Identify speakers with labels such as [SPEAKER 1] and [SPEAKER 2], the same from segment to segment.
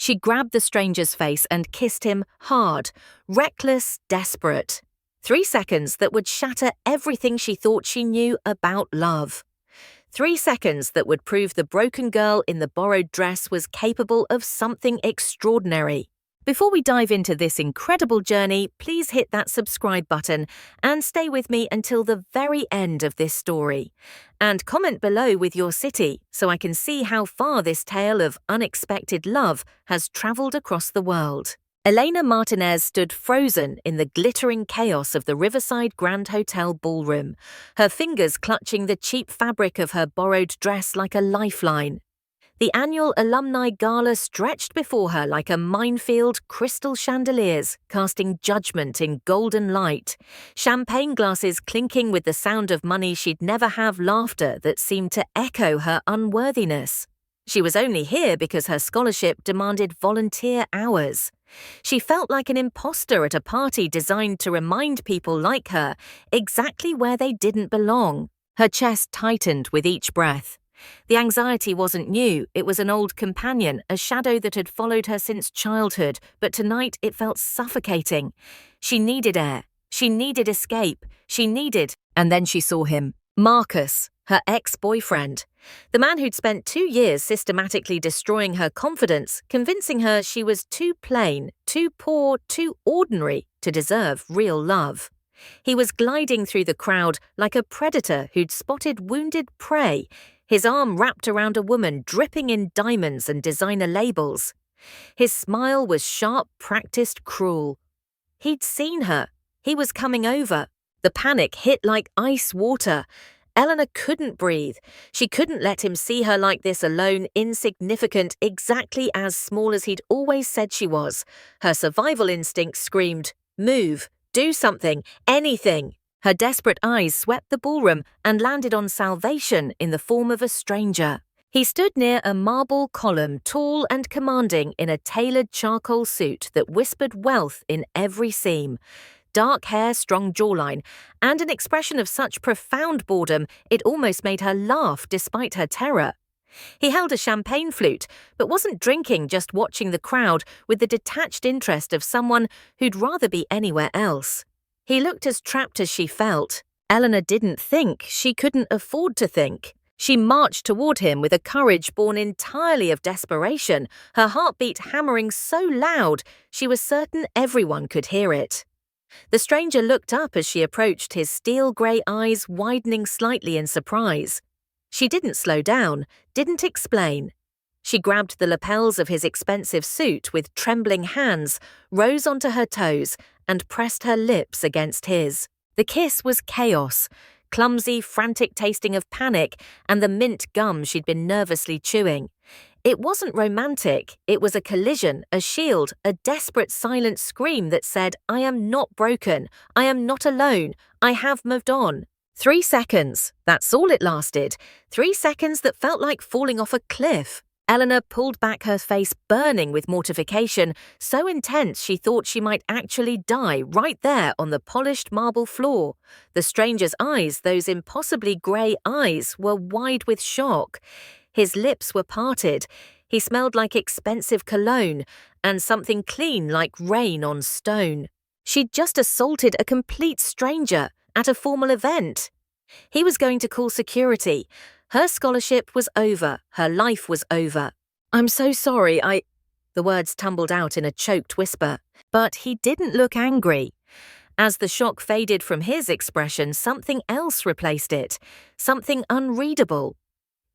[SPEAKER 1] She grabbed the stranger's face and kissed him hard, reckless, desperate. 3 seconds that would shatter everything she thought she knew about love. 3 seconds that would prove the broken girl in the borrowed dress was capable of something extraordinary. Before we dive into this incredible journey, please hit that subscribe button and stay with me until the very end of this story. And comment below with your city so I can see how far this tale of unexpected love has traveled across the world. Elena Martinez stood frozen in the glittering chaos of the Riverside Grand Hotel ballroom, her fingers clutching the cheap fabric of her borrowed dress like a lifeline. The annual alumni gala stretched before her like a minefield, crystal chandeliers casting judgment in golden light, champagne glasses clinking with the sound of money she'd never have, laughter that seemed to echo her unworthiness. She was only here because her scholarship demanded volunteer hours. She felt like an imposter at a party designed to remind people like her exactly where they didn't belong. Her chest tightened with each breath. The anxiety wasn't new, it was an old companion, a shadow that had followed her since childhood, but tonight it felt suffocating. She needed air, she needed escape, And then she saw him. Marcus, her ex-boyfriend. The man who'd spent 2 years systematically destroying her confidence, convincing her she was too plain, too poor, too ordinary to deserve real love. He was gliding through the crowd like a predator who'd spotted wounded prey, his arm wrapped around a woman dripping in diamonds and designer labels. His smile was sharp, practiced, cruel. He'd seen her. He was coming over. The panic hit like ice water. Eleanor couldn't breathe. She couldn't let him see her like this alone, insignificant, exactly as small as he'd always said she was. Her survival instinct screamed, "Move, do something, anything." Her desperate eyes swept the ballroom and landed on Salvation in the form of a stranger. He stood near a marble column, tall and commanding in a tailored charcoal suit that whispered wealth in every seam. Dark hair, strong jawline, and an expression of such profound boredom it almost made her laugh despite her terror. He held a champagne flute, but wasn't drinking, just watching the crowd with the detached interest of someone who'd rather be anywhere else. He looked as trapped as she felt. Eleanor didn't think, she couldn't afford to think. She marched toward him with a courage born entirely of desperation, her heartbeat hammering so loud she was certain everyone could hear it. The stranger looked up as she approached, his steel-grey eyes widening slightly in surprise. She didn't slow down, didn't explain. She grabbed the lapels of his expensive suit with trembling hands, rose onto her toes, and pressed her lips against his. The kiss was chaos, clumsy, frantic tasting of panic and the mint gum she'd been nervously chewing. It wasn't romantic, it was a collision, a shield, a desperate silent scream that said, "I am not broken, I am not alone, I have moved on." 3 seconds, that's all it lasted. 3 seconds that felt like falling off a cliff. Eleanor pulled back, her face burning with mortification, so intense she thought she might actually die right there on the polished marble floor. The stranger's eyes, those impossibly grey eyes, were wide with shock. His lips were parted. He smelled like expensive cologne and something clean like rain on stone. She'd just assaulted a complete stranger at a formal event. He was going to call security. Her scholarship was over. Her life was over. "I'm so sorry, The words tumbled out in a choked whisper. But he didn't look angry. As the shock faded from his expression, something else replaced it. Something unreadable.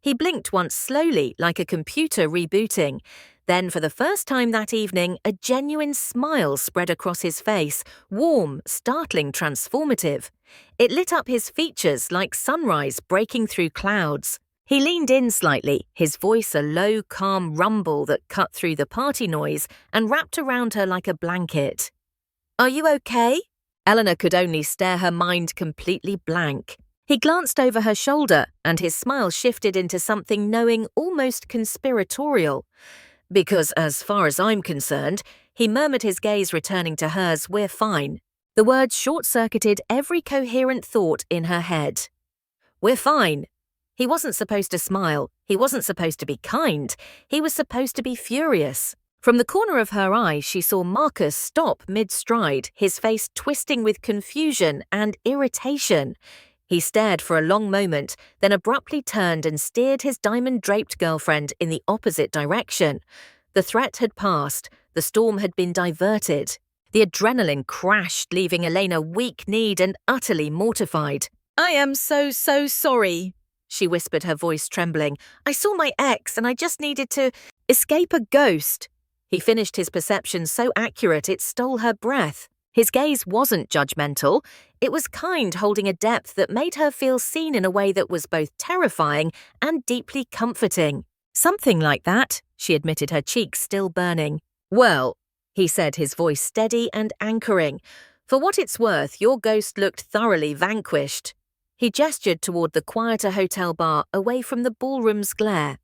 [SPEAKER 1] He blinked once slowly, like a computer rebooting. Then, for the first time that evening, a genuine smile spread across his face, warm, startling, transformative. It lit up his features like sunrise breaking through clouds. He leaned in slightly, his voice a low, calm rumble that cut through the party noise and wrapped around her like a blanket. "Are you okay?" Eleanor could only stare, her mind completely blank. He glanced over her shoulder, and his smile shifted into something knowing, almost conspiratorial. "Because as far as I'm concerned," he murmured, his gaze returning to hers, "we're fine." The words short-circuited every coherent thought in her head. "We're fine." He wasn't supposed to smile. He wasn't supposed to be kind. He was supposed to be furious. From the corner of her eye, she saw Marcus stop mid-stride, his face twisting with confusion and irritation. He stared for a long moment, then abruptly turned and steered his diamond-draped girlfriend in the opposite direction. The threat had passed. The storm had been diverted. The adrenaline crashed, leaving Elena weak-kneed and utterly mortified. "I am so sorry," she whispered, her voice trembling. "I saw my ex and I just needed to escape a ghost." He finished his perception so accurate it stole her breath. His gaze wasn't judgmental. It was kind, holding a depth that made her feel seen in a way that was both terrifying and deeply comforting. "Something like that," she admitted, her cheeks still burning. "Well," he said, his voice steady and anchoring, "for what it's worth, your ghost looked thoroughly vanquished." He gestured toward the quieter hotel bar, away from the ballroom's glare.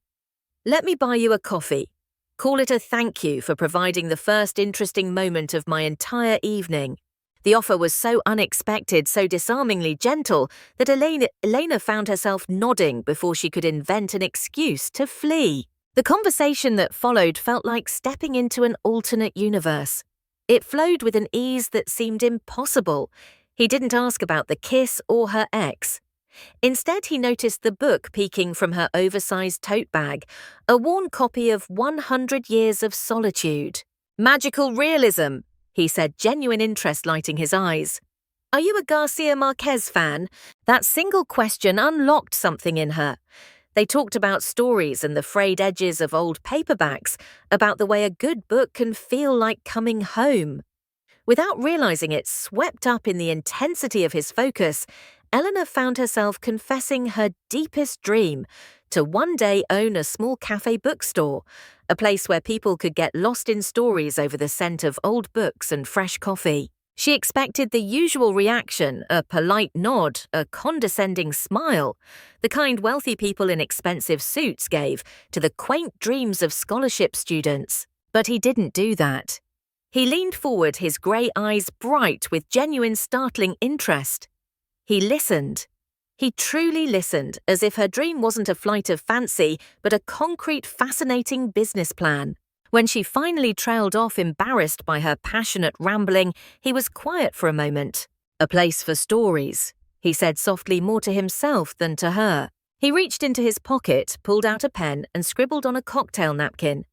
[SPEAKER 1] "Let me buy you a coffee. Call it a thank you for providing the first interesting moment of my entire evening." The offer was so unexpected, so disarmingly gentle, that Elena found herself nodding before she could invent an excuse to flee. The conversation that followed felt like stepping into an alternate universe. It flowed with an ease that seemed impossible. He didn't ask about the kiss or her ex. Instead, he noticed the book peeking from her oversized tote bag, a worn copy of 100 Years of Solitude. "Magical realism," he said, genuine interest lighting his eyes. "Are you a Garcia Marquez fan?" That single question unlocked something in her. They talked about stories and the frayed edges of old paperbacks, about the way a good book can feel like coming home. Without realizing it, swept up in the intensity of his focus, Eleanor found herself confessing her deepest dream: to one day own a small cafe bookstore, a place where people could get lost in stories over the scent of old books and fresh coffee. She expected the usual reaction, a polite nod, a condescending smile, the kind wealthy people in expensive suits gave to the quaint dreams of scholarship students. But he didn't do that. He leaned forward, his grey eyes bright with genuine startling interest. He listened. He truly listened, as if her dream wasn't a flight of fancy, but a concrete, fascinating business plan. When she finally trailed off, embarrassed by her passionate rambling, he was quiet for a moment. "A place for stories," he said softly, more to himself than to her. He reached into his pocket, pulled out a pen, and scribbled on a cocktail napkin.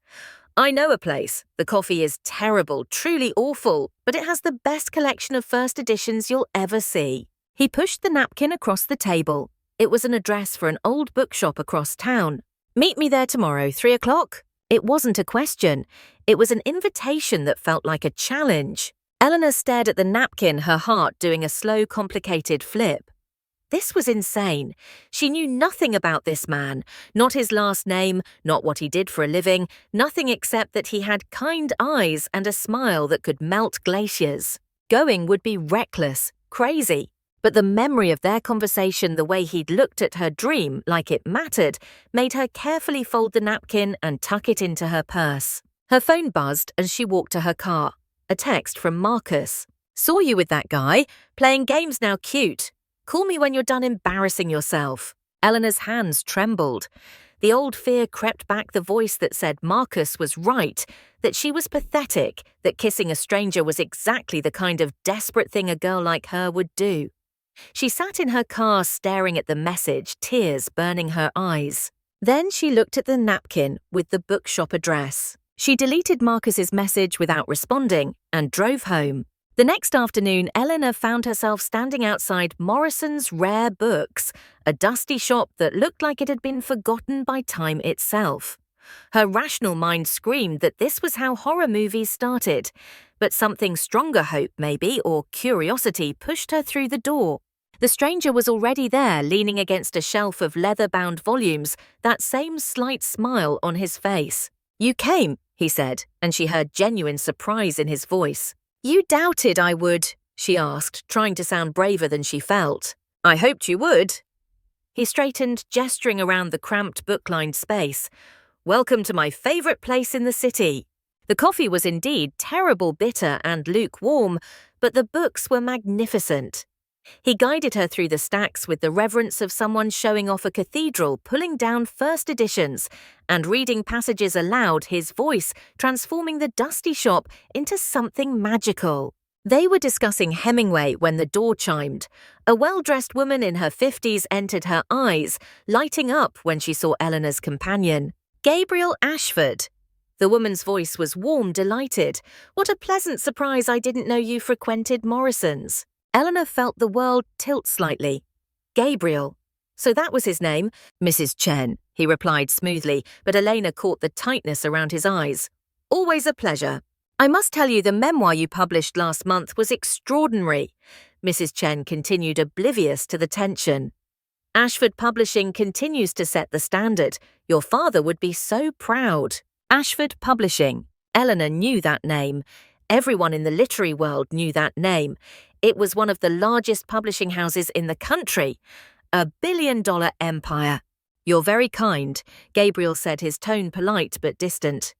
[SPEAKER 1] "I know a place. The coffee is terrible, truly awful, but it has the best collection of first editions you'll ever see." He pushed the napkin across the table. It was an address for an old bookshop across town. "Meet me there tomorrow, 3 o'clock. It wasn't a question. It was an invitation that felt like a challenge. Eleanor stared at the napkin, her heart doing a slow, complicated flip. This was insane. She knew nothing about this man, not his last name, not what he did for a living, nothing except that he had kind eyes and a smile that could melt glaciers. Going would be reckless, crazy. But the memory of their conversation, the way he'd looked at her dream like it mattered, made her carefully fold the napkin and tuck it into her purse. Her phone buzzed as she walked to her car. A text from Marcus. "Saw you with that guy. Playing games now cute. Call me when you're done embarrassing yourself." Eleanor's hands trembled. The old fear crept back, the voice that said Marcus was right, that she was pathetic, that kissing a stranger was exactly the kind of desperate thing a girl like her would do. She sat in her car staring at the message, tears burning her eyes. Then she looked at the napkin with the bookshop address. She deleted Marcus's message without responding and drove home. The next afternoon, Eleanor found herself standing outside Morrison's Rare Books, a dusty shop that looked like it had been forgotten by time itself. Her rational mind screamed that this was how horror movies started, but something stronger, hope maybe, or curiosity, pushed her through the door. The stranger was already there, leaning against a shelf of leather-bound volumes, that same slight smile on his face. "You came," he said, and she heard genuine surprise in his voice. "You doubted I would?" she asked, trying to sound braver than she felt. "I hoped you would." He straightened, gesturing around the cramped book-lined space. "Welcome to my favourite place in the city." The coffee was indeed terrible bitter and lukewarm, but the books were magnificent. He guided her through the stacks with the reverence of someone showing off a cathedral, pulling down first editions, and reading passages aloud, his voice transforming the dusty shop into something magical. They were discussing Hemingway when the door chimed. A well-dressed woman in her 50s entered, her eyes lighting up when she saw Eleanor's companion, Gabriel Ashford. The woman's voice was warm, delighted. "What a pleasant surprise, I didn't know you frequented Morrison's." Eleanor felt the world tilt slightly. Gabriel. So that was his name? "Mrs. Chen," he replied smoothly, but Elena caught the tightness around his eyes. "Always a pleasure. I must tell you the memoir you published last month was extraordinary." Mrs. Chen continued, oblivious to the tension. "Ashford Publishing continues to set the standard. Your father would be so proud." Ashford Publishing. Eleanor knew that name. Everyone in the literary world knew that name. It was one of the largest publishing houses in the country. A billion-dollar empire. "You're very kind," Gabriel said, his tone polite but distant.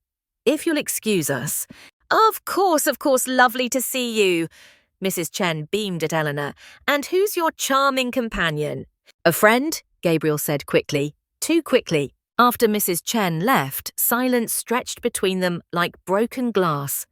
[SPEAKER 1] "If you'll excuse us." Of course, lovely to see you." Mrs. Chen beamed at Eleanor. "And who's your charming companion?" "A friend," Gabriel said quickly. Too quickly. After Mrs. Chen left, silence stretched between them like broken glass.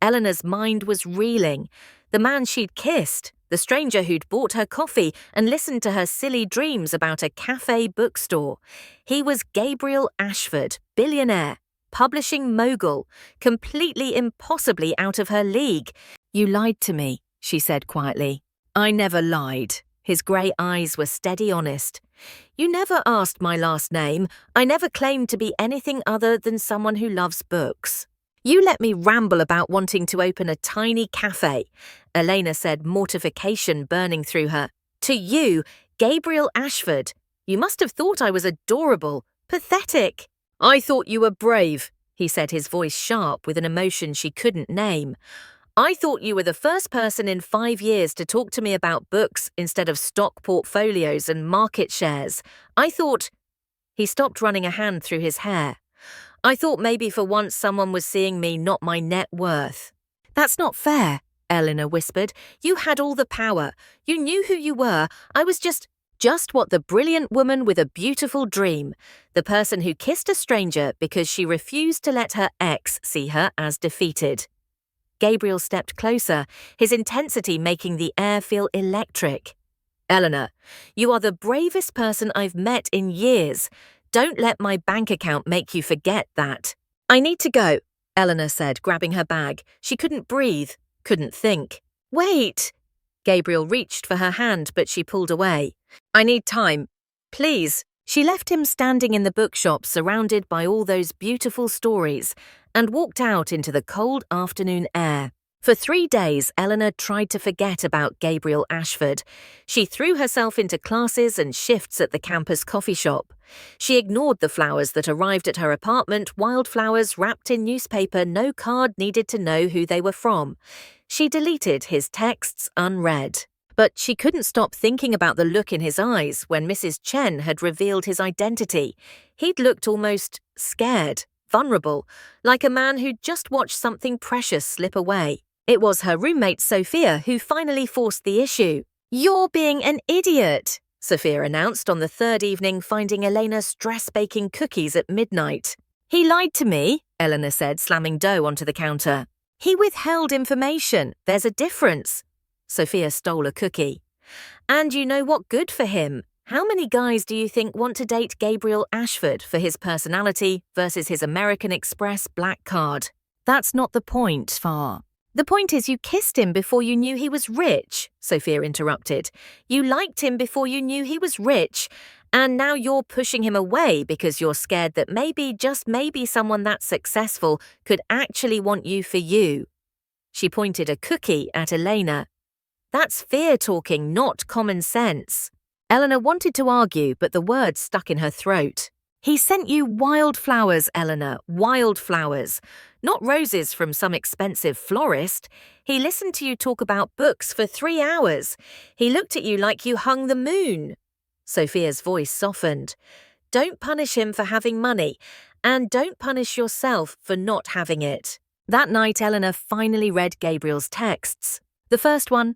[SPEAKER 1] Eleanor's mind was reeling. The man she'd kissed, the stranger who'd bought her coffee and listened to her silly dreams about a cafe bookstore. He was Gabriel Ashford, billionaire, publishing mogul, completely impossibly out of her league. "You lied to me," she said quietly. "I never lied." His grey eyes were steady honest. "You never asked my last name. I never claimed to be anything other than someone who loves books. You let me ramble about wanting to open a tiny cafe," Elena said, mortification burning through her. "To you, Gabriel Ashford. You must have thought I was adorable, pathetic." "I thought you were brave," he said, his voice sharp with an emotion she couldn't name. "I thought you were the first person in 5 years to talk to me about books instead of stock portfolios and market shares. I thought—" He stopped, running a hand through his hair. "I thought maybe for once someone was seeing me, not my net worth." "That's not fair," Eleanor whispered. "You had all the power. You knew who you were. I was just what the brilliant woman with a beautiful dream. The person who kissed a stranger because she refused to let her ex see her as defeated." Gabriel stepped closer, his intensity making the air feel electric. "Eleanor, you are the bravest person I've met in years. Don't let my bank account make you forget that." "I need to go," Eleanor said, grabbing her bag. She couldn't breathe, couldn't think. "Wait." Gabriel reached for her hand, but she pulled away. "I need time. Please." She left him standing in the bookshop, surrounded by all those beautiful stories, and walked out into the cold afternoon air. For 3 days, Eleanor tried to forget about Gabriel Ashford. She threw herself into classes and shifts at the campus coffee shop. She ignored the flowers that arrived at her apartment, wildflowers wrapped in newspaper no card needed to know who they were from. She deleted his texts unread. But she couldn't stop thinking about the look in his eyes when Mrs. Chen had revealed his identity. He'd looked almost scared, vulnerable, like a man who'd just watched something precious slip away. It was her roommate Sophia who finally forced the issue. "You're being an idiot," Sophia announced on the 3rd evening, finding Elena stress-baking cookies at midnight. "He lied to me," Eleanor said, slamming dough onto the counter. "He withheld information. There's a difference." Sophia stole a cookie. "And you know what? Good for him. How many guys do you think want to date Gabriel Ashford for his personality versus his American Express black card?" "That's not the point, Far." "The point is you kissed him before you knew he was rich," Sophia interrupted. "You liked him before you knew he was rich, and now you're pushing him away because you're scared that maybe, just maybe, someone that successful could actually want you for you." She pointed a cookie at Elena. "That's fear talking, not common sense." Eleanor wanted to argue, but the words stuck in her throat. "He sent you wildflowers, Eleanor, wildflowers. Not roses from some expensive florist. He listened to you talk about books for 3 hours. He looked at you like you hung the moon." Sophia's voice softened. "Don't punish him for having money, and don't punish yourself for not having it." That night, Eleanor finally read Gabriel's texts. The first one: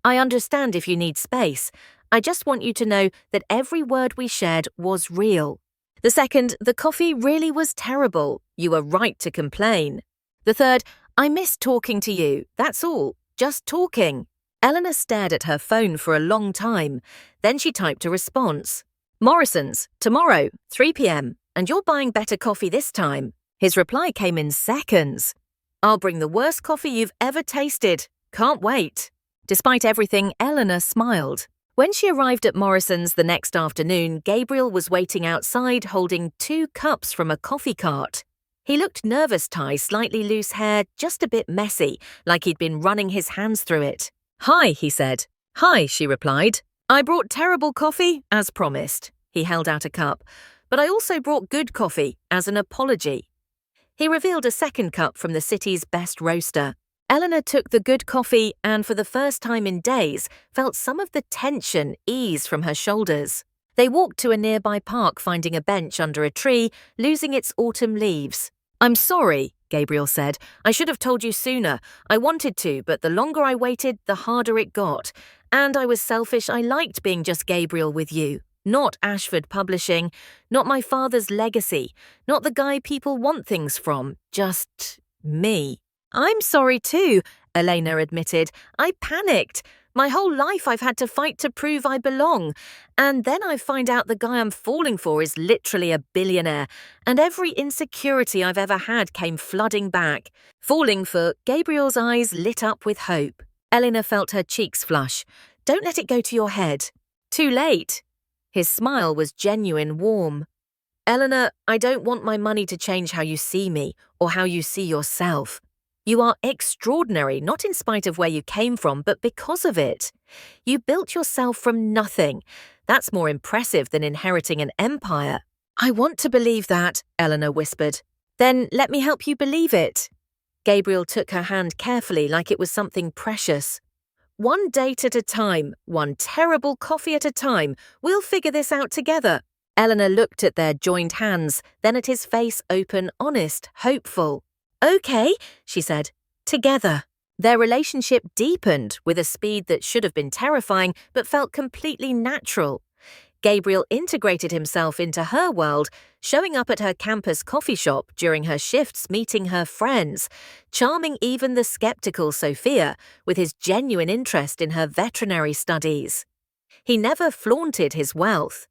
[SPEAKER 1] I understand if you need space. I just want you to know that every word we shared was real. The second, the coffee really was terrible. You were right to complain. The third, I miss talking to you. That's all. Just talking. Eleanor stared at her phone for a long time. Then she typed a response. Morrison's, tomorrow, 3 p.m. And you're buying better coffee this time. His reply came in seconds. I'll bring the worst coffee you've ever tasted. Can't wait. Despite everything, Eleanor smiled. When she arrived at Morrison's the next afternoon, Gabriel was waiting outside holding 2 cups from a coffee cart. He looked nervous, slightly loose hair, just a bit messy, like he'd been running his hands through it. Hi, he said. Hi, she replied. I brought terrible coffee, as promised. He held out a cup. But I also brought good coffee, as an apology. He revealed a second cup from the city's best roaster. Eleanor took the good coffee and, for the first time in days, felt some of the tension ease from her shoulders. They walked to a nearby park, finding a bench under a tree, losing its autumn leaves. I'm sorry, Gabriel said. I should have told you sooner. I wanted to, but the longer I waited, the harder it got. And I was selfish. I liked being just Gabriel with you. Not Ashford Publishing, not my father's legacy, not the guy people want things from, just me. I'm sorry too, Elena admitted. I panicked. My whole life I've had to fight to prove I belong. And then I find out the guy I'm falling for is literally a billionaire. And every insecurity I've ever had came flooding back. Falling for, Gabriel's eyes lit up with hope. Eleanor felt her cheeks flush. Don't let it go to your head. Too late. His smile was genuine warm. Eleanor, I don't want my money to change how you see me or how you see yourself. You are extraordinary, not in spite of where you came from, but because of it. You built yourself from nothing. That's more impressive than inheriting an empire. I want to believe that, Eleanor whispered. Then let me help you believe it. Gabriel took her hand carefully like it was something precious. One date at a time, one terrible coffee at a time. We'll figure this out together. Eleanor looked at their joined hands, then at his face, open, honest, hopeful. Okay, she said. Together. Their relationship deepened with a speed that should have been terrifying but felt completely natural. Gabriel integrated himself into her world, showing up at her campus coffee shop during her shifts, meeting her friends, charming even the skeptical Sophia with his genuine interest in her veterinary studies. He never flaunted his wealth.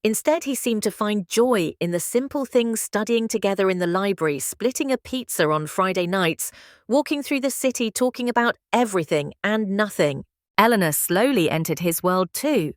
[SPEAKER 1] Instead, he seemed to find joy in the simple things, studying together in the library, splitting a pizza on Friday nights, walking through the city talking about everything and nothing. Eleanor slowly entered his world too.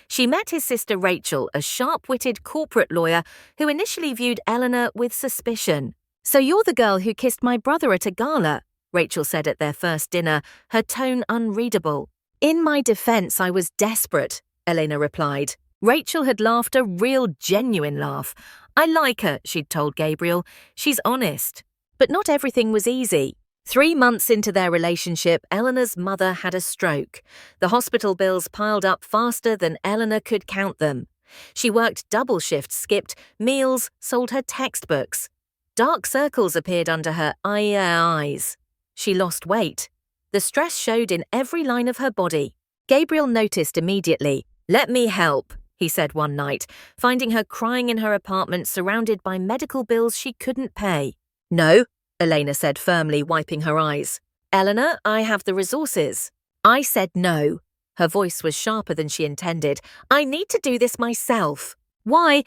[SPEAKER 1] She met his sister Rachel, a sharp-witted corporate lawyer who initially viewed Eleanor with suspicion. So you're the girl who kissed my brother at a gala, Rachel said at their first dinner, her tone unreadable. In my defense, I was desperate, Elena replied. Rachel had laughed a real, genuine laugh. I like her, she'd told Gabriel. She's honest. But not everything was easy. 3 months into their relationship, Eleanor's mother had a stroke. The hospital bills piled up faster than Eleanor could count them. She worked double shifts, skipped meals, sold her textbooks. Dark circles appeared under her eyes. She lost weight. The stress showed in every line of her body. Gabriel noticed immediately. Let me help, he said one night, finding her crying in her apartment surrounded by medical bills she couldn't pay. No, Elena said firmly, wiping her eyes. Eleanor, I have the resources. I said no. Her voice was sharper than she intended. I need to do this myself. Why?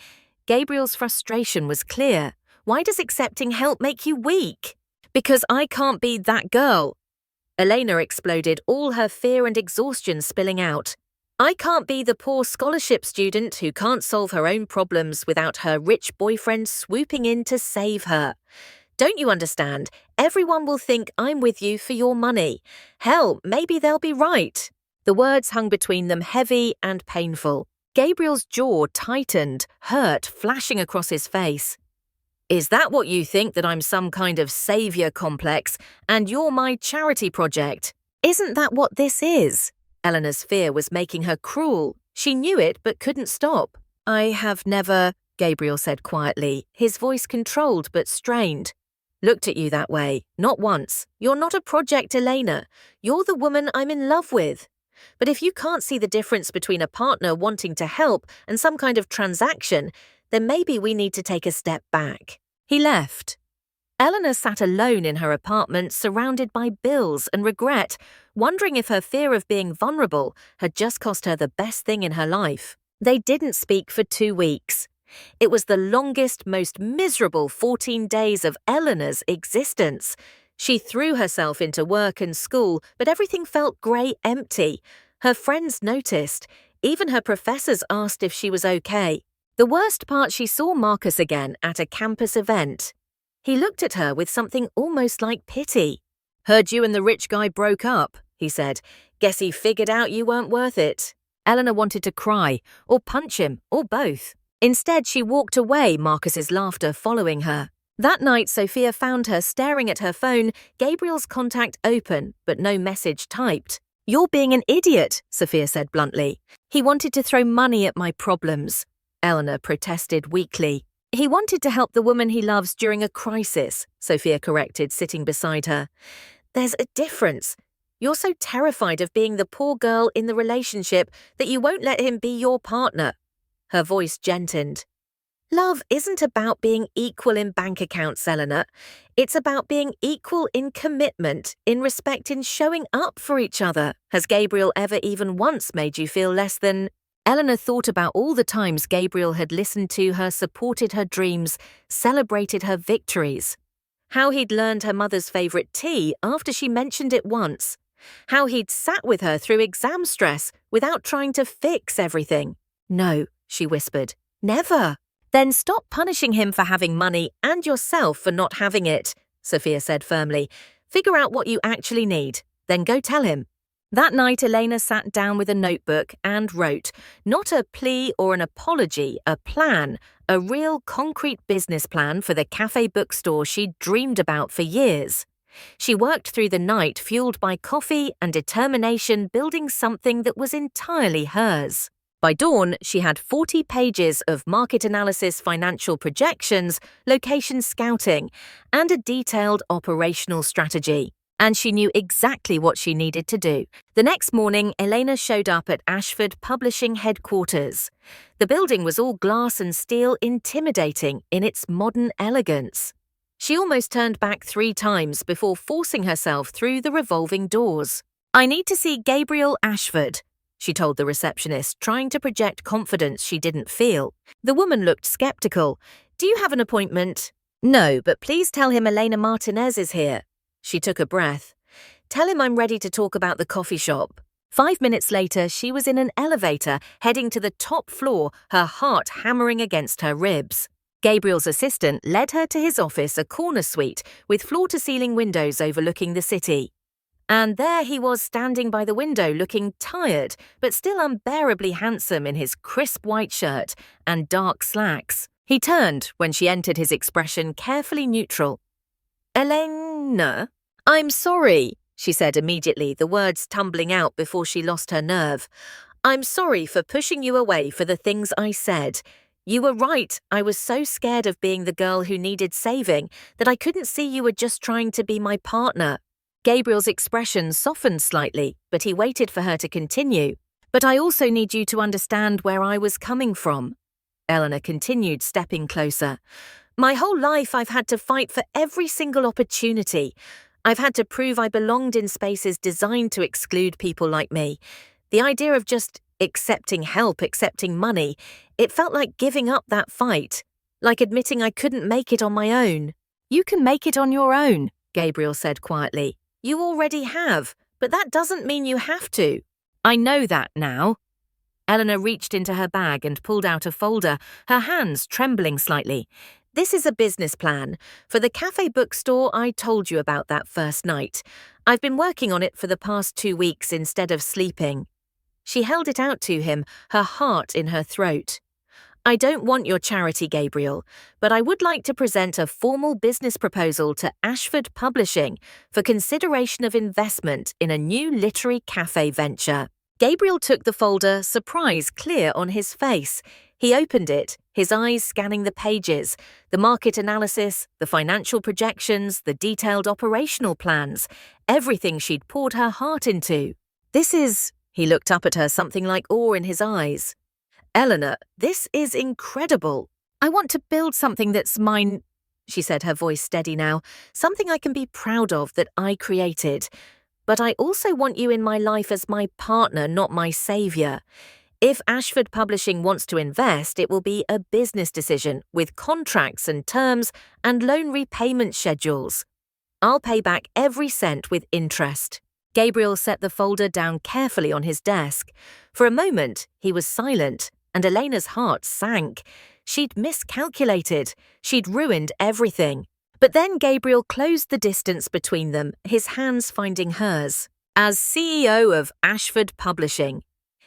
[SPEAKER 1] Gabriel's frustration was clear. Why does accepting help make you weak? Because I can't be that girl. Elena exploded, all her fear and exhaustion spilling out. I can't be the poor scholarship student who can't solve her own problems without her rich boyfriend swooping in to save her. Don't you understand? Everyone will think I'm with you for your money. Hell, maybe they'll be right. The words hung between them, heavy and painful. Gabriel's jaw tightened, hurt flashing across his face. Is that what you think, that I'm some kind of savior complex and you're my charity project? Isn't that what this is? Eleanor's fear was making her cruel. She knew it but couldn't stop. I have never, Gabriel said quietly, his voice controlled but strained. Looked at you that way, not once. You're not a project, Elena. You're the woman I'm in love with. But if you can't see the difference between a partner wanting to help and some kind of transaction, then maybe we need to take a step back." He left. Eleanor sat alone in her apartment, surrounded by bills and regret, wondering if her fear of being vulnerable had just cost her the best thing in her life. They didn't speak for 2 weeks. It was the longest, most miserable 14 days of Eleanor's existence. She threw herself into work and school, but everything felt grey empty. Her friends noticed. Even her professors asked if she was okay. The worst part, she saw Marcus again at a campus event. He looked at her with something almost like pity. "Heard you and the rich guy broke up," he said. "Guess he figured out you weren't worth it." Eleanor wanted to cry, or punch him, or both. Instead, she walked away, Marcus's laughter following her. That night, Sophia found her staring at her phone, Gabriel's contact open, but no message typed. "You're being an idiot," Sophia said bluntly. "He wanted to throw money at my problems," Eleanor protested weakly. "He wanted to help the woman he loves during a crisis," Sophia corrected, sitting beside her. "There's a difference. You're so terrified of being the poor girl in the relationship that you won't let him be your partner." Her voice gentlened. "Love isn't about being equal in bank accounts, Eleanor. It's about being equal in commitment, in respect, in showing up for each other. Has Gabriel ever even once made you feel less than—" Eleanor thought about all the times Gabriel had listened to her, supported her dreams, celebrated her victories. How he'd learned her mother's favourite tea after she mentioned it once. How he'd sat with her through exam stress without trying to fix everything. "No," she whispered. "Never." "Then stop punishing him for having money and yourself for not having it," Sophia said firmly. "Figure out what you actually need, then go tell him." That night, Elena sat down with a notebook and wrote, not a plea or an apology, a plan, a real concrete business plan for the cafe bookstore she'd dreamed about for years. She worked through the night, fueled by coffee and determination, building something that was entirely hers. By dawn, she had 40 pages of market analysis, financial projections, location scouting, and a detailed operational strategy. And she knew exactly what she needed to do. The next morning, Elena showed up at Ashford Publishing headquarters. The building was all glass and steel, intimidating in its modern elegance. She almost turned back 3 times before forcing herself through the revolving doors. "I need to see Gabriel Ashford," she told the receptionist, trying to project confidence she didn't feel. The woman looked skeptical. "Do you have an appointment?" "No, but please tell him Elena Martinez is here." She took a breath. "Tell him I'm ready to talk about the coffee shop." 5 minutes later, she was in an elevator, heading to the top floor, her heart hammering against her ribs. Gabriel's assistant led her to his office, a corner suite with floor-to-ceiling windows overlooking the city. And there he was, standing by the window, looking tired, but still unbearably handsome in his crisp white shirt and dark slacks. He turned when she entered, his expression carefully neutral. "Elena? I'm sorry," she said immediately, the words tumbling out before she lost her nerve. "I'm sorry for pushing you away for the things I said. You were right, I was so scared of being the girl who needed saving that I couldn't see you were just trying to be my partner." Gabriel's expression softened slightly, but he waited for her to continue. "But I also need you to understand where I was coming from." Eleanor continued, stepping closer. "My whole life I've had to fight for every single opportunity. I've had to prove I belonged in spaces designed to exclude people like me. The idea of just accepting help, accepting money, it felt like giving up that fight, like admitting I couldn't make it on my own." "You can make it on your own," Gabriel said quietly. "You already have, but that doesn't mean you have to." "I know that now." Eleanor reached into her bag and pulled out a folder, her hands trembling slightly. "This is a business plan for the cafe bookstore I told you about that first night. I've been working on it for the past 2 weeks instead of sleeping." She held it out to him, her heart in her throat. "I don't want your charity, Gabriel, but I would like to present a formal business proposal to Ashford Publishing for consideration of investment in a new literary cafe venture." Gabriel took the folder, surprise clear on his face. He opened it, his eyes scanning the pages, the market analysis, the financial projections, the detailed operational plans, everything she'd poured her heart into. "This is He looked up at her, something like awe in his eyes. "Eleanor, this is incredible. I want to build something that's mine," she said, her voice steady now, "something I can be proud of that I created. But I also want you in my life as my partner, not my savior. If Ashford Publishing wants to invest, it will be a business decision with contracts and terms and loan repayment schedules. I'll pay back every cent with interest." Gabriel set the folder down carefully on his desk. For a moment, he was silent, and Elena's heart sank. She'd miscalculated. She'd ruined everything. But then Gabriel closed the distance between them, his hands finding hers. "As CEO of Ashford Publishing,"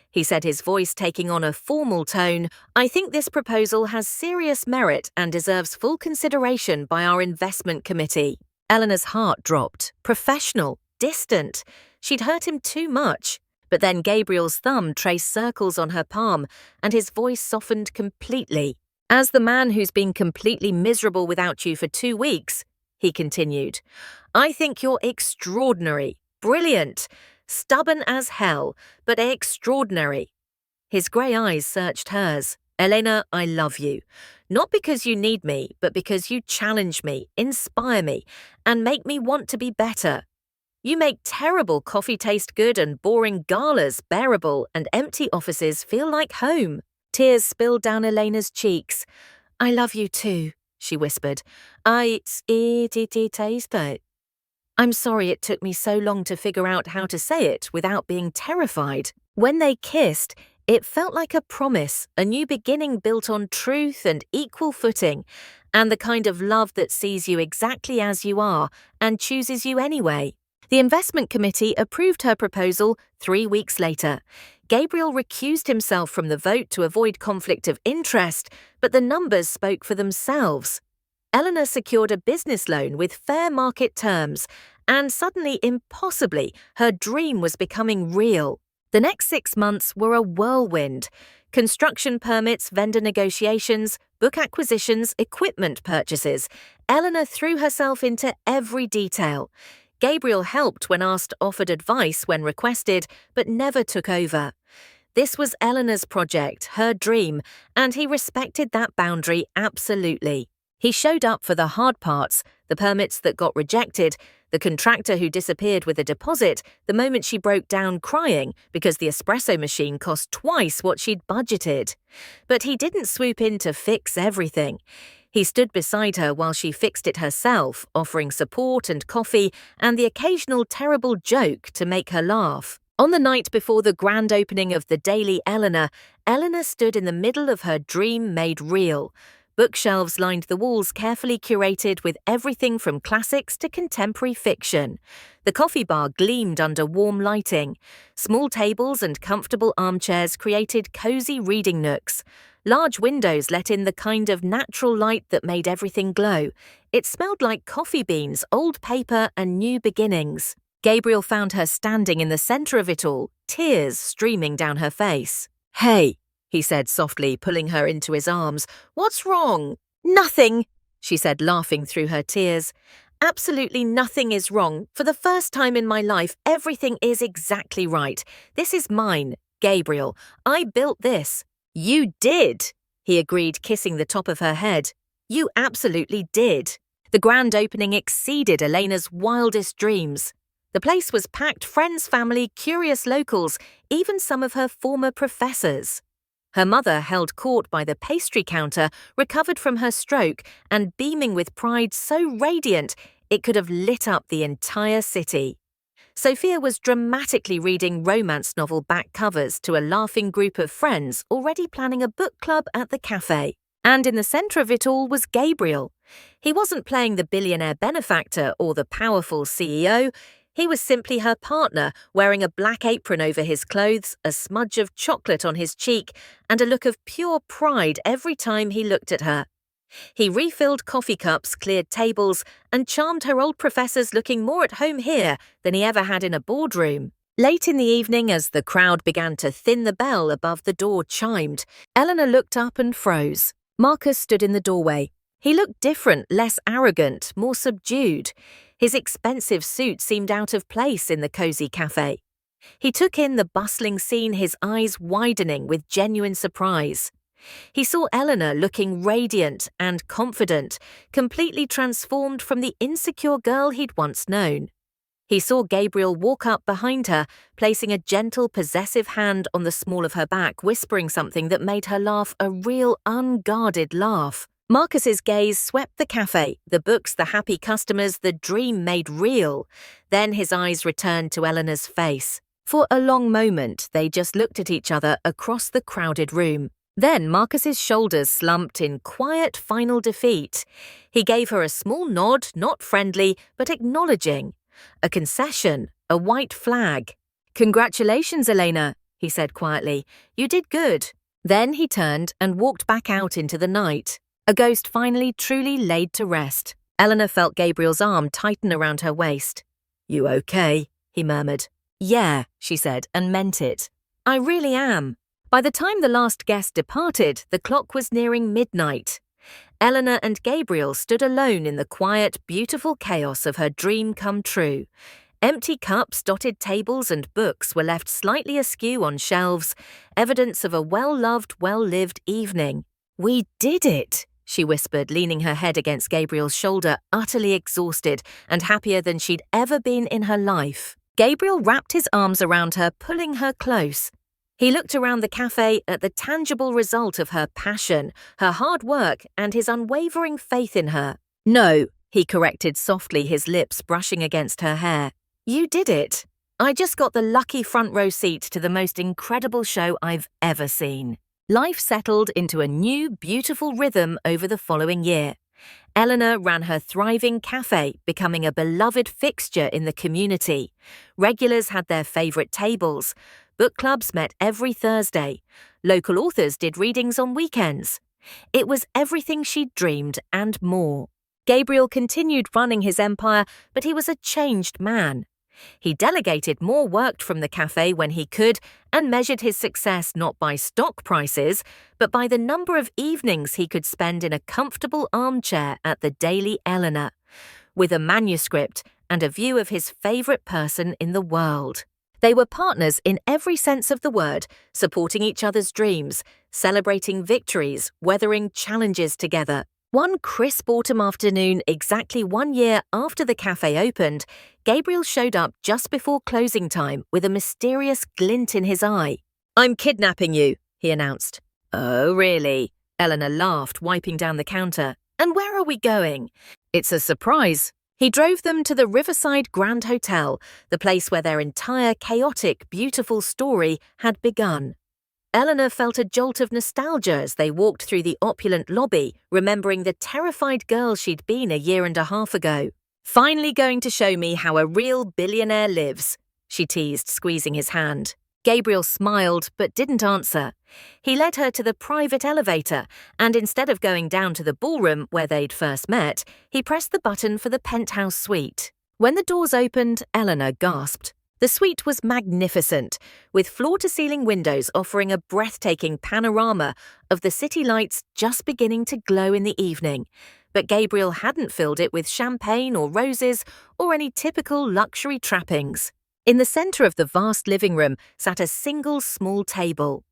[SPEAKER 1] he said, his voice taking on a formal tone, "I think this proposal has serious merit and deserves full consideration by our investment committee." Eleanor's heart dropped. Professional, distant. She'd hurt him too much. But then Gabriel's thumb traced circles on her palm, and his voice softened completely. "As the man who's been completely miserable without you for 2 weeks," he continued, "I think you're extraordinary, brilliant, stubborn as hell, but extraordinary." His grey eyes searched hers. "Elena, I love you. Not because you need me, but because you challenge me, inspire me, and make me want to be better. You make terrible coffee taste good and boring galas bearable and empty offices feel like home." Tears spilled down Elena's cheeks. "I love you too," she whispered. I'm sorry it took me so long to figure out how to say it without being terrified." When they kissed, it felt like a promise, a new beginning built on truth and equal footing, and the kind of love that sees you exactly as you are and chooses you anyway. The investment committee approved her proposal 3 weeks later. Gabriel recused himself from the vote to avoid conflict of interest, but the numbers spoke for themselves. Eleanor secured a business loan with fair market terms, and suddenly, impossibly, her dream was becoming real. The next 6 months were a whirlwind. Construction permits, vendor negotiations, book acquisitions, equipment purchases. Eleanor threw herself into every detail. Gabriel helped when asked, offered advice when requested, but never took over. This was Eleanor's project, her dream, and he respected that boundary absolutely. He showed up for the hard parts, the permits that got rejected, the contractor who disappeared with a deposit the moment she broke down crying because the espresso machine cost twice what she'd budgeted. But he didn't swoop in to fix everything. He stood beside her while she fixed it herself, offering support and coffee and the occasional terrible joke to make her laugh. On the night before the grand opening of the Daily Eleanor, Eleanor stood in the middle of her dream made real. Bookshelves lined the walls, carefully curated with everything from classics to contemporary fiction. The coffee bar gleamed under warm lighting. Small tables and comfortable armchairs created cozy reading nooks. Large windows let in the kind of natural light that made everything glow. It smelled like coffee beans, old paper, and new beginnings. Gabriel found her standing in the center of it all, tears streaming down her face. "Hey," he said softly, pulling her into his arms. "What's wrong?" "Nothing," she said, laughing through her tears. "Absolutely nothing is wrong. For the first time in my life, everything is exactly right. This is mine, Gabriel. I built this." "You did," he agreed, kissing the top of her head. "You absolutely did." The grand opening exceeded Elena's wildest dreams. The place was packed, friends, family, curious locals, even some of her former professors. Her mother, held court by the pastry counter, recovered from her stroke and beaming with pride so radiant it could have lit up the entire city. Sophia was dramatically reading romance novel back covers to a laughing group of friends already planning a book club at the cafe. And in the centre of it all was Gabriel. He wasn't playing the billionaire benefactor or the powerful CEO. He was simply her partner, wearing a black apron over his clothes, a smudge of chocolate on his cheek, and a look of pure pride every time he looked at her. He refilled coffee cups, cleared tables, and charmed her old professors, looking more at home here than he ever had in a boardroom. Late in the evening, as the crowd began to thin, the bell above the door chimed. Eleanor looked up and froze. Marcus stood in the doorway. He looked different, less arrogant, more subdued. His expensive suit seemed out of place in the cozy cafe. He took in the bustling scene, his eyes widening with genuine surprise. He saw Eleanor looking radiant and confident, completely transformed from the insecure girl he'd once known. He saw Gabriel walk up behind her, placing a gentle, possessive hand on the small of her back, whispering something that made her laugh, a real, unguarded laugh. Marcus's gaze swept the cafe, the books, the happy customers, the dream made real. Then his eyes returned to Eleanor's face. For a long moment, they just looked at each other across the crowded room. Then Marcus's shoulders slumped in quiet final defeat. He gave her a small nod, not friendly, but acknowledging. A concession, a white flag. "Congratulations, Elena," he said quietly. "You did good." Then he turned and walked back out into the night. A ghost finally truly laid to rest. Eleanor felt Gabriel's arm tighten around her waist. "You okay?" he murmured. "Yeah," she said, and meant it. "I really am." By the time the last guest departed, the clock was nearing midnight. Eleanor and Gabriel stood alone in the quiet, beautiful chaos of her dream come true. Empty cups, dotted tables, and books were left slightly askew on shelves, evidence of a well-loved, well-lived evening. "We did it," she whispered, leaning her head against Gabriel's shoulder, utterly exhausted and happier than she'd ever been in her life. Gabriel wrapped his arms around her, pulling her close. He looked around the cafe at the tangible result of her passion, her hard work, and his unwavering faith in her. "No," he corrected softly, his lips brushing against her hair. "You did it. I just got the lucky front row seat to the most incredible show I've ever seen." Life settled into a new, beautiful rhythm over the following year. Eleanor ran her thriving cafe, becoming a beloved fixture in the community. Regulars had their favorite tables. Book clubs met every Thursday. Local authors did readings on weekends. It was everything she'd dreamed and more. Gabriel continued running his empire, but he was a changed man. He delegated more work from the cafe when he could and measured his success not by stock prices, but by the number of evenings he could spend in a comfortable armchair at the Daily Eleanor, with a manuscript and a view of his favorite person in the world. They were partners in every sense of the word, supporting each other's dreams, celebrating victories, weathering challenges together. One crisp autumn afternoon, exactly 1 year after the cafe opened, Gabriel showed up just before closing time with a mysterious glint in his eye. "I'm kidnapping you," he announced. "Oh, really?" Eleanor laughed, wiping down the counter. "And where are we going?" "It's a surprise." He drove them to the Riverside Grand Hotel, the place where their entire chaotic, beautiful story had begun. Eleanor felt a jolt of nostalgia as they walked through the opulent lobby, remembering the terrified girl she'd been a year and a half ago. "Finally going to show me how a real billionaire lives," she teased, squeezing his hand. Gabriel smiled but didn't answer. He led her to the private elevator, and instead of going down to the ballroom where they'd first met, he pressed the button for the penthouse suite. When the doors opened, Eleanor gasped. The suite was magnificent, with floor-to-ceiling windows offering a breathtaking panorama of the city lights just beginning to glow in the evening. But Gabriel hadn't filled it with champagne or roses or any typical luxury trappings. In the center of the vast living room sat a single small table.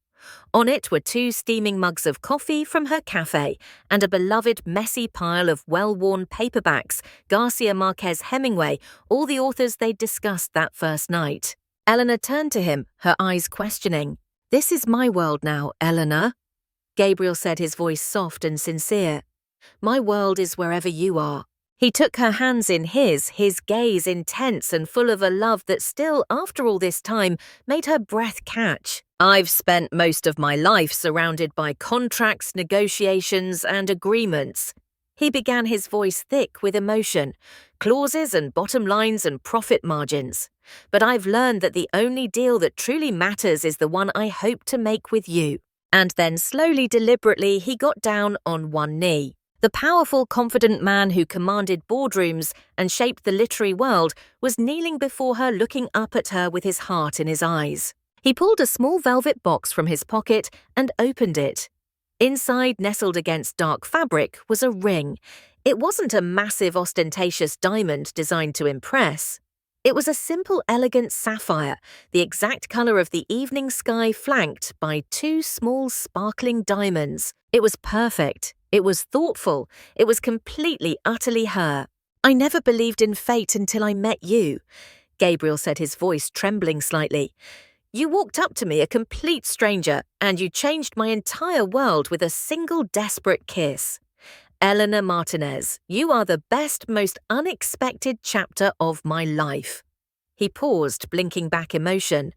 [SPEAKER 1] On it were 2 steaming mugs of coffee from her cafe and a beloved messy pile of well-worn paperbacks, Garcia Marquez Hemingway, all the authors they'd discussed that first night. Eleanor turned to him, her eyes questioning. "This is my world now, Eleanor." Gabriel said, his voice soft and sincere. "My world is wherever you are." He took her hands in his gaze intense and full of a love that still, after all this time, made her breath catch. "I've spent most of my life surrounded by contracts, negotiations, and agreements." He began, his voice thick with emotion, clauses and bottom lines and profit margins. "But I've learned that the only deal that truly matters is the one I hope to make with you." And then slowly, deliberately, he got down on one knee. The powerful, confident man who commanded boardrooms and shaped the literary world was kneeling before her, looking up at her with his heart in his eyes. He pulled a small velvet box from his pocket and opened it. Inside, nestled against dark fabric, was a ring. It wasn't a massive, ostentatious diamond designed to impress. It was a simple, elegant sapphire, the exact color of the evening sky flanked by two small, sparkling diamonds. It was perfect. It was thoughtful. It was completely, utterly her. "I never believed in fate until I met you," Gabriel said, his voice trembling slightly. "You walked up to me, a complete stranger, and you changed my entire world with a single desperate kiss. Eleanor Martinez, you are the best, most unexpected chapter of my life." He paused, blinking back emotion.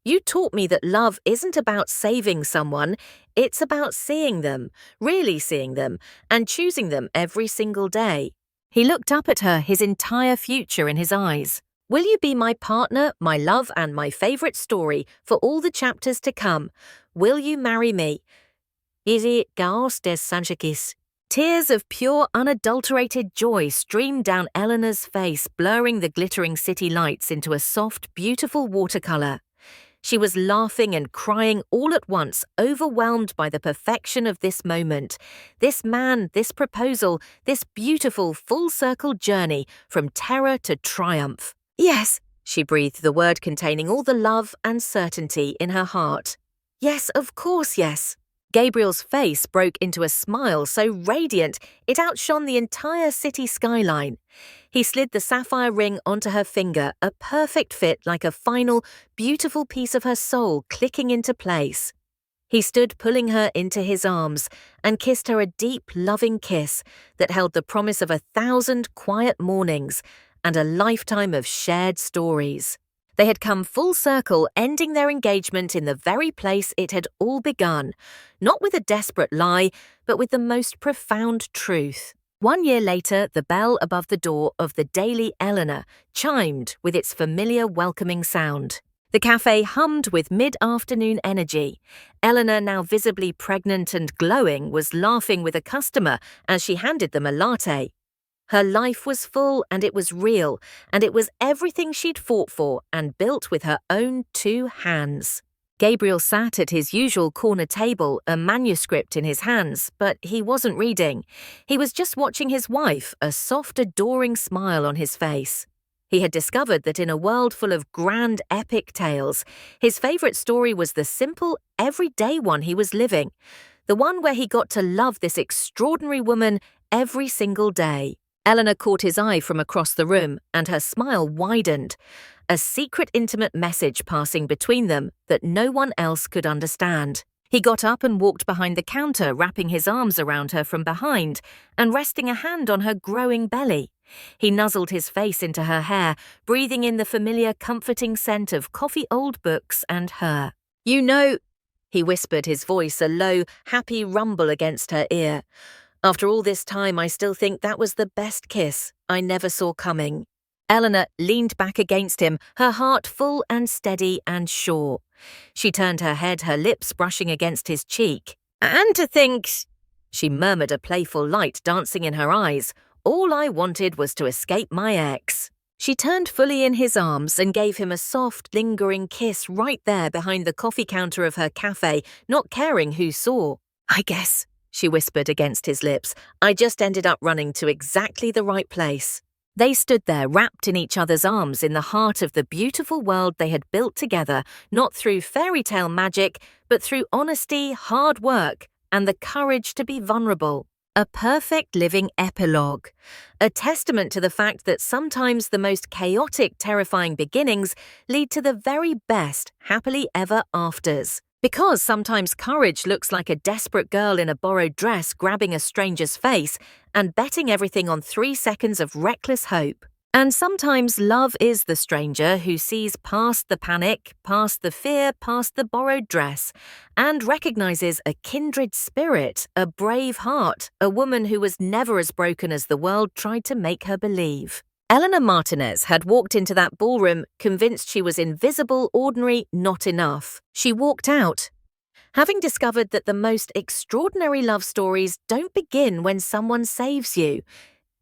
[SPEAKER 1] "You taught me that love isn't about saving someone, it's about seeing them, really seeing them, and choosing them every single day." He looked up at her, his entire future in his eyes. "Will you be my partner, my love, and my favorite story for all the chapters to come? Will you marry me?" "Easy chaos des Sanchakis." Tears of pure, unadulterated joy streamed down Eleanor's face, blurring the glittering city lights into a soft, beautiful watercolor. She was laughing and crying all at once, overwhelmed by the perfection of this moment. This man, this proposal, this beautiful, full-circle journey from terror to triumph. "Yes," she breathed, the word containing all the love and certainty in her heart. "Yes, of course, yes." Gabriel's face broke into a smile so radiant it outshone the entire city skyline. He slid the sapphire ring onto her finger, a perfect fit like a final, beautiful piece of her soul clicking into place. He stood pulling her into his arms and kissed her a deep, loving kiss that held the promise of 1,000 quiet mornings and a lifetime of shared stories. They had come full circle, ending their engagement in the very place it had all begun, not with a desperate lie, but with the most profound truth. 1 year later, the bell above the door of the Daily Eleanor chimed with its familiar welcoming sound. The cafe hummed with mid-afternoon energy. Eleanor, now visibly pregnant and glowing, was laughing with a customer as she handed them a latte. Her life was full, and it was real, and it was everything she'd fought for and built with her own 2 hands. Gabriel sat at his usual corner table, a manuscript in his hands, but he wasn't reading. He was just watching his wife, a soft, adoring smile on his face. He had discovered that in a world full of grand, epic tales, his favorite story was the simple, everyday one he was living, the one where he got to love this extraordinary woman every single day. Eleanor caught his eye from across the room, and her smile widened, a secret intimate message passing between them that no one else could understand. He got up and walked behind the counter, wrapping his arms around her from behind and resting a hand on her growing belly. He nuzzled his face into her hair, breathing in the familiar, comforting scent of coffee, old books, and her. "You know," he whispered, his voice a low, happy rumble against her ear. "After all this time, I still think that was the best kiss I never saw coming." Eleanor leaned back against him, her heart full and steady and sure. She turned her head, her lips brushing against his cheek. "And to think," she murmured, a playful light dancing in her eyes, "all I wanted was to escape my ex." She turned fully in his arms and gave him a soft, lingering kiss right there behind the coffee counter of her cafe, not caring who saw. "I guess," she whispered against his lips, "I just ended up running to exactly the right place." They stood there, wrapped in each other's arms in the heart of the beautiful world they had built together, not through fairy tale magic, but through honesty, hard work, and the courage to be vulnerable. A perfect living epilogue. A testament to the fact that sometimes the most chaotic, terrifying beginnings lead to the very best happily ever afters. Because sometimes courage looks like a desperate girl in a borrowed dress grabbing a stranger's face and betting everything on 3 seconds of reckless hope. And sometimes love is the stranger who sees past the panic, past the fear, past the borrowed dress, and recognizes a kindred spirit, a brave heart, a woman who was never as broken as the world tried to make her believe. Eleanor Martinez had walked into that ballroom convinced she was invisible, ordinary, not enough. She walked out, having discovered that the most extraordinary love stories don't begin when someone saves you.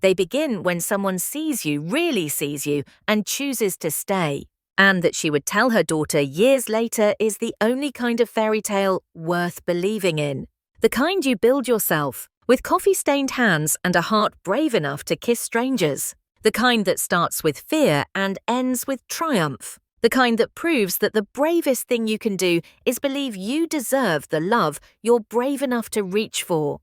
[SPEAKER 1] They begin when someone sees you, really sees you, and chooses to stay. And that she would tell her daughter years later is the only kind of fairy tale worth believing in. The kind you build yourself, with coffee-stained hands and a heart brave enough to kiss strangers. The kind that starts with fear and ends with triumph. The kind that proves that the bravest thing you can do is believe you deserve the love you're brave enough to reach for.